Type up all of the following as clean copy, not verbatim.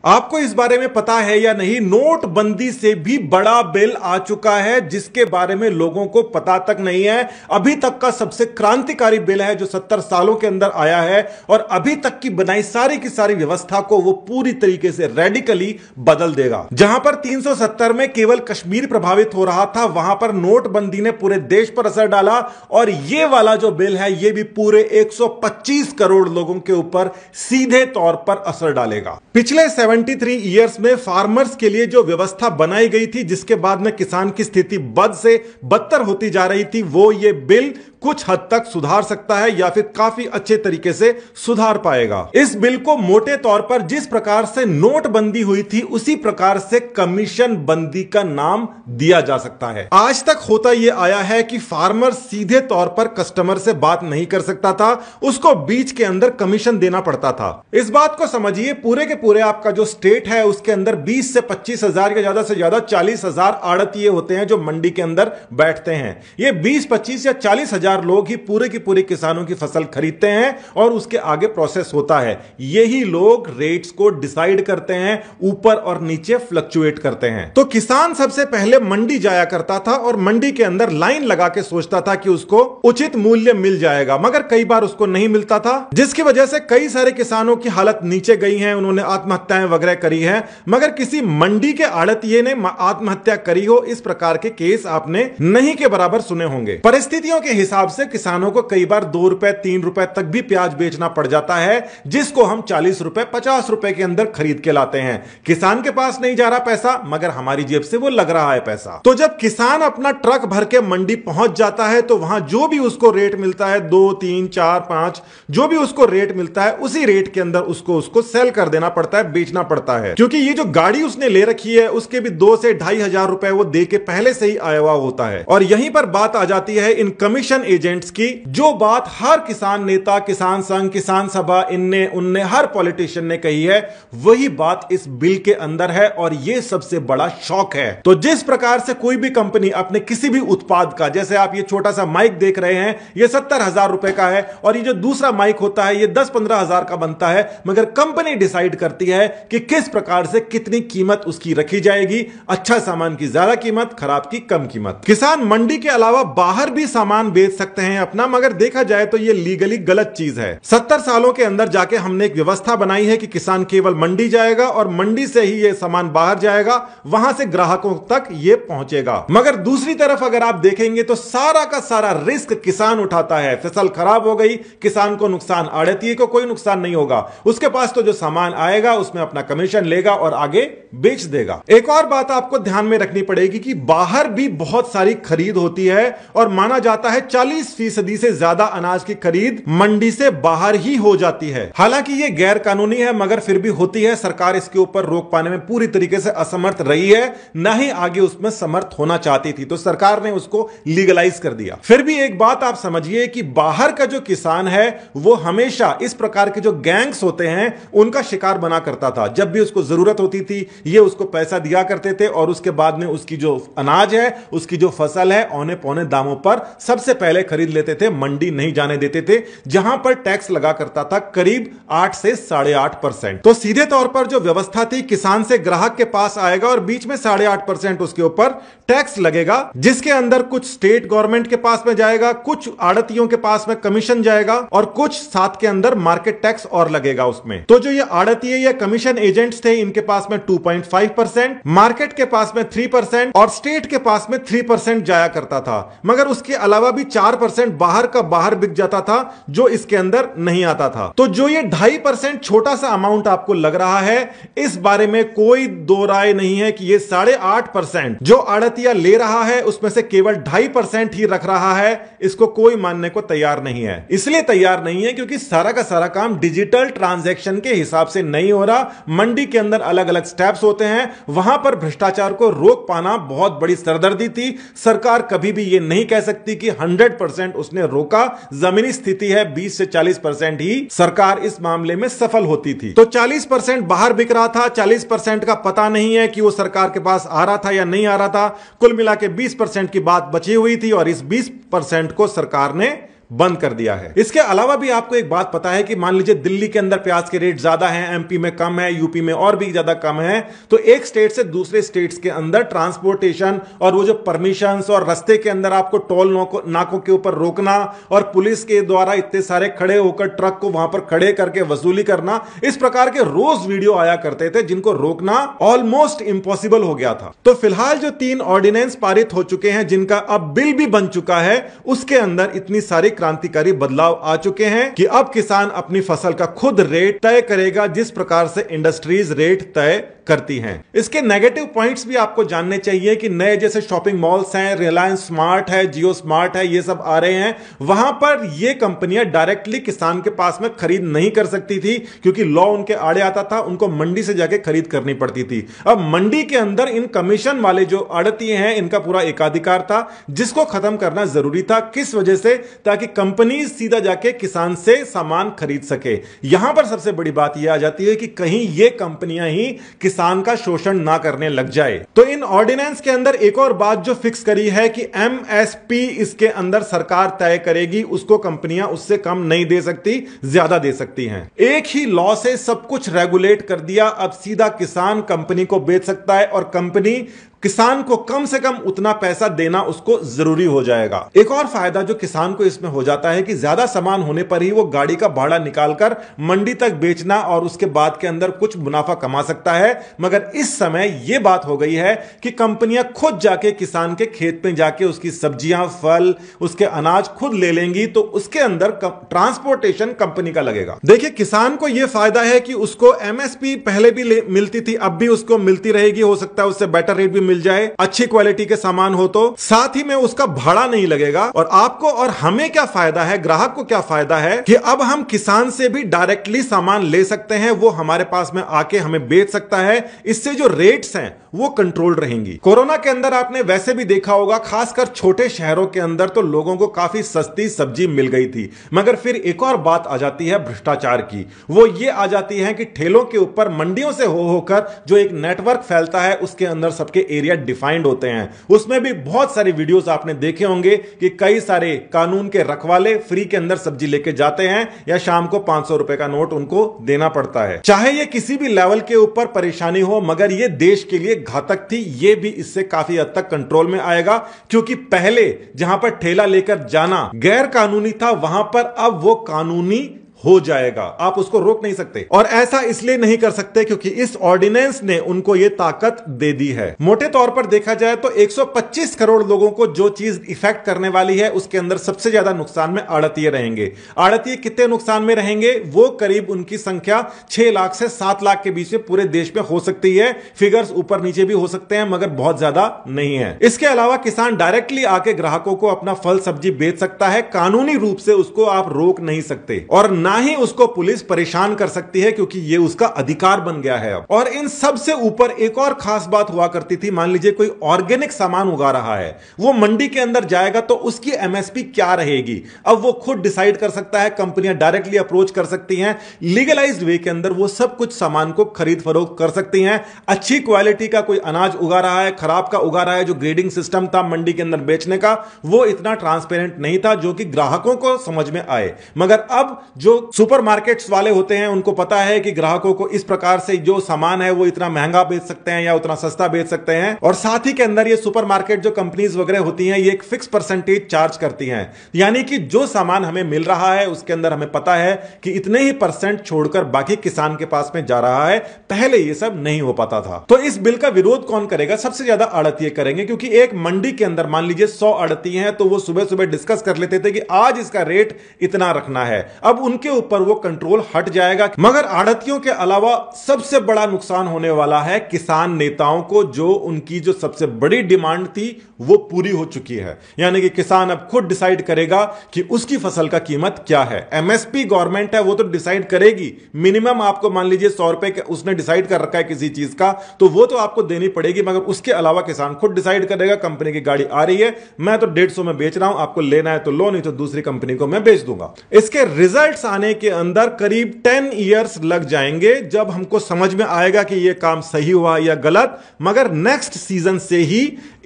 आपको इस बारे में पता है या नहीं, नोटबंदी से भी बड़ा बिल आ चुका है जिसके बारे में लोगों को पता तक नहीं है। अभी तक का सबसे क्रांतिकारी बिल है जो 70 सालों के अंदर आया है और अभी तक की बनाई सारी की सारी व्यवस्था को वो पूरी तरीके से रेडिकली बदल देगा। जहां पर 370 में केवल कश्मीर प्रभावित हो रहा था, वहां पर नोटबंदी ने पूरे देश पर असर डाला और ये वाला जो बिल है ये भी पूरे 125 करोड़ लोगों के ऊपर सीधे तौर पर असर डालेगा। पिछले 73 ईयर्स में फार्मर्स के लिए जो व्यवस्था बनाई गई थी, जिसके बाद में किसान की स्थिति बद से बदतर होती जा रही थी, वो ये बिल कुछ हद तक सुधार सकता है या फिर काफी अच्छे तरीके से सुधार पाएगा। इस बिल को मोटे तौर पर जिस प्रकार से नोटबंदी हुई थी उसी प्रकार से कमीशन बंदी का नाम दिया जा सकता है। आज तक होता यह आया है कि फार्मर सीधे तौर पर कस्टमर से बात नहीं कर सकता था, उसको बीच के अंदर कमीशन देना पड़ता था। इस बात को समझिए, पूरे के पूरे आपका जो स्टेट है उसके अंदर 20 से 25 हजार या ज्यादा से ज्यादा 40 हजार आड़तिये होते हैं जो मंडी के अंदर बैठते हैं। ये 20, 25 या 40 हजार लोग ही पूरे की पूरे किसानों की फसल खरीदते हैं और उसके आगे प्रोसेस होता है। यही लोग रेट्स को डिसाइड करते हैं, ऊपर और नीचे फ्लक्चुएट करते हैं। तो किसान सबसे पहले मंडी जाया करता था और मंडी के अंदर लाइन लगा के सोचता था कि उसको उचित मूल्य मिल जाएगा, मगर कई बार उसको नहीं मिलता था, जिसकी वजह से कई सारे किसानों की हालत नीचे गई है, उन्होंने आत्महत्याएं वगैरह करी है। मगर किसी मंडी के आड़तिये ने आत्महत्या करी हो, इस प्रकार के केस आपने नहीं के बराबर सुने होंगे। परिस्थितियों के हिसाब से किसानों को कई बार 2 रुपए 3 रुपए तक भी प्याज बेचना पड़ जाता है, जिसको हम 40 रुपए 50 रुपए के अंदर खरीद के लाते हैं। किसान के पास नहीं जा रहा पैसा, मगर हमारी जेब से वो लग रहा है पैसा। तो जब किसान अपना ट्रक भर के मंडी पहुंच जाता है तो वहां जो भी उसको रेट मिलता है, 2, 3, 4, 5, जो भी उसको रेट मिलता है उसी रेट के अंदर उसको सेल कर देना पड़ता है, बेचना पड़ता है। क्योंकि ये जो गाड़ी उसने ले रखी है उसके भी 2 से 2.5 हजार रुपए वो दे के पहले से ही आया हुआ होता है। और यहीं पर बात आ जाती है इन कमीशन एजेंट्स की, जो बात हर किसान नेता, किसान संघ, किसान सभा, इनने उनने हर पॉलिटिशियन ने कही है, वही बात इस बिल के अंदर है और यह सबसे बड़ा शौक है। तो जिस प्रकार से कोई भी कंपनी अपने किसी भी उत्पाद का, जैसे आप ये छोटा सा माइक देख रहे हैं, ये 70 हजार रुपए का है और ये जो दूसरा माइक होता है ये 10-15 हजार का बनता है, मगर कंपनी डिसाइड करती है कि किस प्रकार से कितनी कीमत उसकी रखी जाएगी। अच्छा सामान की ज्यादा कीमत, खराब की कम कीमत। किसान मंडी के अलावा बाहर भी सामान बेच सकते हैं अपना, मगर देखा जाए तो यह लीगली गलत चीज है। 70 सालों के अंदर जाके हमने एक व्यवस्था बनाई है कि किसान केवल मंडी जाएगा और मंडी से ही यह सामान बाहर जाएगा, वहां से ग्राहकों तक यह पहुंचेगा। मगर दूसरी तरफ अगर आप देखेंगे तो सारा का सारा रिस्क किसान उठाता है। फसल खराब हो गई, किसान को नुकसान, आड़तिये को कोई नुकसान नहीं होगा, उसके पास तो जो सामान आएगा उसमें अपना कमीशन लेगा और आगे बेच देगा। एक और बात आपको ध्यान में रखनी पड़ेगी कि बाहर भी बहुत सारी खरीद होती है और माना जाता है 40% से ज्यादा अनाज की खरीद मंडी से बाहर ही हो जाती है। हालांकि यह गैर कानूनी है मगर फिर भी होती है। सरकार इसके ऊपर रोक पाने में पूरी तरीके से असमर्थ रही है, ना ही आगे उसमें समर्थ होना चाहती थी, तो सरकार ने उसको लीगलाइज कर दिया। फिर भी एक बात आप समझिए कि बाहर का जो किसान है वो हमेशा इस प्रकार के जो गैंग्स होते हैं उनका शिकार बना करता था। जब भी उसको जरूरत होती थी ये उसको पैसा दिया करते थे और उसके बाद में उसकी जो अनाज है, उसकी जो फसल है, औने पौने दामों पर सबसे पहले खरीद लेते थे, मंडी नहीं जाने देते थे, जहां पर टैक्स लगा करता था करीब 8 से 8.5%। तो सीधे तौर पर जो व्यवस्था थी, किसान से ग्राहक के पास आएगा और बीच में 8.5% उसके ऊपर टैक्स लगेगा, जिसके अंदर कुछ स्टेट गवर्नमेंट के पास में जाएगा, कुछ आड़तियों के पास में कमीशन जाएगा और कुछ साथ के अंदर मार्केट टैक्स और लगेगा उसमें। तो जो ये आड़तिये या कमीशन एजेंट्स थे इनके पास में 2.5%, मार्केट के पास में 3% और स्टेट के पास में 3% जाया करता था। मगर उसके अलावा भी 4% बाहर का बाहर बिक जाता था जो इसके अंदर नहीं आता था। तो जो ये 2.5% छोटा सा अमाउंट आपको लग रहा है, इस बारे में कोई दो राय नहीं है कि ये 8.5% जो आड़तिया ले रहा है उसमें से केवल 2.5% ही रख रहा है, इसको कोई मानने को तैयार नहीं है। इसलिए तैयार नहीं है क्योंकि सारा का सारा काम डिजिटल ट्रांजैक्शन के हिसाब से नहीं हो रहा। मंडी के अंदर अलग अलग स्टेप्स होते हैं, वहां पर भ्रष्टाचार को रोक पाना बहुत बड़ी सरदर्दी थी। सरकार कभी भी यह नहीं कह सकती कि 100% उसने रोका। जमीनी स्थिति है 20 से 40% ही सरकार इस मामले में सफल होती थी। तो 40% बाहर बिक रहा था, 40% का पता नहीं है कि वो सरकार के पास आ रहा था या नहीं आ रहा था। कुल मिला के 20% की बात बची हुई थी और इस 20% को सरकार ने बंद कर दिया है। इसके अलावा भी आपको एक बात पता है कि मान लीजिए दिल्ली के अंदर प्याज के रेट ज्यादा हैं, एमपी में कम है, यूपी में और भी ज्यादा कम है, तो एक स्टेट से दूसरे स्टेट्स के अंदर ट्रांसपोर्टेशन और वो जो परमिशंस और रास्ते के अंदर आपको टोल नाकों के ऊपर रोकना और पुलिस के द्वारा इतने सारे खड़े होकर ट्रक को वहां पर खड़े करके वसूली करना, इस प्रकार के रोज वीडियो आया करते थे जिनको रोकना ऑलमोस्ट इंपॉसिबल हो गया था। तो फिलहाल जो 3 ऑर्डिनेंस पारित हो चुके हैं जिनका अब बिल भी बन चुका है, उसके अंदर इतनी सारी क्रांतिकारी बदलाव आ चुके हैं कि अब किसान अपनी फसल का खुद रेट तय करेगा जिस प्रकार से इंडस्ट्रीज रेट तय करती हैं। इसके नेगेटिव पॉइंट्स भी आपको जानने चाहिए कि नए जैसे शॉपिंग मॉल्स हैं, रिलायंस स्मार्ट है, जियो स्मार्ट है, ये सब आ रहे हैं, वहां पर ये कंपनियां डायरेक्टली किसान के पास में खरीद नहीं कर सकती थी क्योंकि लॉ उनके आड़े आता था, उनको मंडी से जाके खरीद करनी पड़ती थी। अब मंडी के अंदर इन कमीशन वाले जो आड़ती हैं, इनका पूरा एकाधिकार था जिसको खत्म करना जरूरी था। किस वजह से? ताकि कंपनी सीधा जाके किसान से सामान खरीद सके। यहां पर सबसे बड़ी बात यह आ जाती है कि कहीं ये कंपनियां ही किसान का शोषण ना करने लग जाए। तो इन ऑर्डिनेंस के अंदर एक और बात जो फिक्स करी है कि एमएसपी इसके अंदर सरकार तय करेगी, उसको कंपनियां उससे कम नहीं दे सकती, ज्यादा दे सकती हैं। एक ही लॉ से सब कुछ रेगुलेट कर दिया। अब सीधा किसान कंपनी को बेच सकता है और कंपनी किसान को कम से कम उतना पैसा देना उसको जरूरी हो जाएगा। एक और फायदा जो किसान को इसमें हो जाता है कि ज्यादा सामान होने पर ही वो गाड़ी का भाड़ा निकालकर मंडी तक बेचना और उसके बाद के अंदर कुछ मुनाफा कमा सकता है। मगर इस समय यह बात हो गई है कि कंपनियां खुद जाके किसान के खेत में जाके उसकी सब्जियां, फल, उसके अनाज खुद ले लेंगी, तो उसके अंदर ट्रांसपोर्टेशन कंपनी का लगेगा। देखिए, किसान को यह फायदा है कि उसको एमएसपी पहले भी मिलती थी, अब भी उसको मिलती रहेगी, हो सकता है उससे बेटर रेट भी मिल जाए, अच्छी क्वालिटी के सामान हो तो। साथ ही में उसका भाड़ा नहीं लगेगा। और आपको और हमें क्या फायदा है, ग्राहक को क्या फायदा है कि अब हम किसान से भी डायरेक्टली सामान ले सकते हैं, वो हमारे पास में आके हमें बेच सकता है। इससे जो रेट्स हैं वो कंट्रोल रहेंगी। कोरोना के अंदर आपने वैसे भी देखा होगा, खासकर छोटे शहरों के अंदर तो लोगों को काफी सस्ती सब्जी मिल गई थी। मगर फिर एक और बात आ जाती है भ्रष्टाचार की। वो ये आ जाती है कि ठेलों के ऊपर मंडियों से होकर जो एक नेटवर्क फैलता है, उसके अंदर सबके एरिया डिफाइंड होते हैं। उसमें भी बहुत सारे वीडियोस आपने देखे होंगे कि कई सारे कानून के रखवाले फ्री के अंदर सब्जी लेके जाते हैं या शाम को 500 रुपए का नोट उनको देना पड़ता है। चाहे ये किसी भी लेवल के ऊपर परेशानी हो, मगर ये देश के लिए घातक थी। ये भी इससे काफी हद तक कंट्रोल में आएगा, क्योंकि पहले जहां पर ठेला लेकर जाना गैर कानूनी था, वहां पर अब वो कानूनी हो जाएगा। आप उसको रोक नहीं सकते। और ऐसा इसलिए नहीं कर सकते क्योंकि इस ऑर्डिनेंस ने उनको यह ताकत दे दी है। मोटे तौर पर देखा जाए तो 125 करोड़ लोगों को जो चीज इफेक्ट करने वाली है, उसके अंदर सबसे ज्यादा नुकसान में आड़तीय रहेंगे। आड़तीय कितने नुकसान में रहेंगे? वो करीब उनकी संख्या 6 लाख से 7 लाख के बीच में पूरे देश में हो सकती है। फिगर्स ऊपर नीचे भी हो सकते हैं, मगर बहुत ज्यादा नहीं है। इसके अलावा किसान डायरेक्टली आके ग्राहकों को अपना फल सब्जी बेच सकता है। कानूनी रूप से उसको आप रोक नहीं सकते और ना ही उसको पुलिस परेशान कर सकती है, क्योंकि यह उसका अधिकार बन गया है अब। और इन सब से ऊपर एक और खास बात हुआ करती थी। मान लीजिए कोई ऑर्गेनिक सामान उगा रहा है, वो मंडी के अंदर जाएगा तो उसकी एमएसपी क्या रहेगी, अब वो खुद डिसाइड कर सकता है। कंपनियां डायरेक्टली अप्रोच कर सकती हैं, लीगलाइज्ड वे के अंदर वो सब कुछ सामान को खरीद फरोख्त कर सकती हैं। अच्छी क्वालिटी का कोई अनाज उगा रहा है, खराब का उगा रहा है। जो ग्रेडिंग सिस्टम था मंडी के अंदर बेचने का, वो इतना ट्रांसपेरेंट नहीं था जो कि ग्राहकों को समझ में आए। मगर अब जो सुपरमार्केट्स वाले होते हैं, उनको पता है कि ग्राहकों को इस प्रकार से जो सामान है वो इतना महंगा बेच सकते हैं या उतना सस्ता बेच सकते हैं। और साथ ही के अंदर ये सुपरमार्केट जो कंपनीज वगैरह होती हैं, ये एक फिक्स परसेंटेज चार्ज करती हैं। यानी कि जो सामान हमें मिल रहा है उसके अंदर हमें पता है कि इतने ही परसेंट छोड़कर बाकी किसान के पास में जा रहा है। पहले ये सब नहीं हो पाता था। तो इस बिल का विरोध कौन करेगा? सबसे ज्यादा आड़तीय करेंगे, क्योंकि एक मंडी के अंदर मान लीजिए 100 आड़ती हैं, तो वो सुबह सुबह डिस्कस कर लेते थे कि आज इसका रेट इतना रखना है। अब उनके ऊपर वो कंट्रोल हट जाएगा। मगर आड़तियों के अलावा सबसे बड़ा नुकसान होने वाला है किसान नेताओं को, जो उनकी जो सबसे बड़ी डिमांड थी वो पूरी हो चुकी है। यानी कि किसान अब खुद डिसाइड करेगा कि उसकी फसल का कीमत क्या है। एमएसपी गवर्नमेंट है, वो तो डिसाइड करेगी। मिनिमम आपको मान लीजिए 100 रुपए के उसने डिसाइड कर रखा है किसी चीज का, तो वो तो आपको देनी पड़ेगी। मगर उसके अलावा किसान खुद डिसाइड करेगा, कंपनी की गाड़ी आ रही है, मैं तो 150 में बेच रहा हूं, आपको लेना है तो लो, नहीं तो दूसरी कंपनी को मैं बेच दूंगा। इसके रिजल्ट्स आने के अंदर करीब 10 इयर्स लग जाएंगे जब हमको समझ में आएगा कि यह काम सही हुआ या गलत, मगर नेक्स्ट सीजन से ही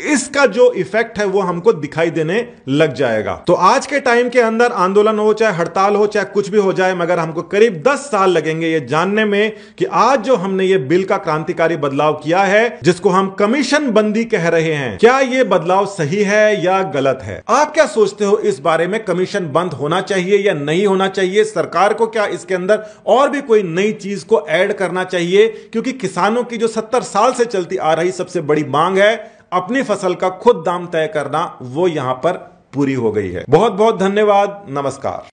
इसका जो इफेक्ट है वो हमको दिखाई देने लग जाएगा। तो आज के टाइम के अंदर आंदोलन हो, चाहे हड़ताल हो, चाहे कुछ भी हो जाए, मगर हमको करीब 10 साल लगेंगे ये जानने में कि आज जो हमने ये बिल का क्रांतिकारी बदलाव किया है, जिसको हम कमीशन बंदी कह रहे हैं, क्या ये बदलाव सही है या गलत है? आप क्या सोचते हो इस बारे में? कमीशन बंद होना चाहिए या नहीं होना चाहिए? सरकार को क्या इसके अंदर और भी कोई नई चीज को ऐड करना चाहिए? क्योंकि किसानों की जो 70 साल से चलती आ रही सबसे बड़ी मांग है अपनी फसल का खुद दाम तय करना, वो यहां पर पूरी हो गई है। बहुत बहुत धन्यवाद। नमस्कार।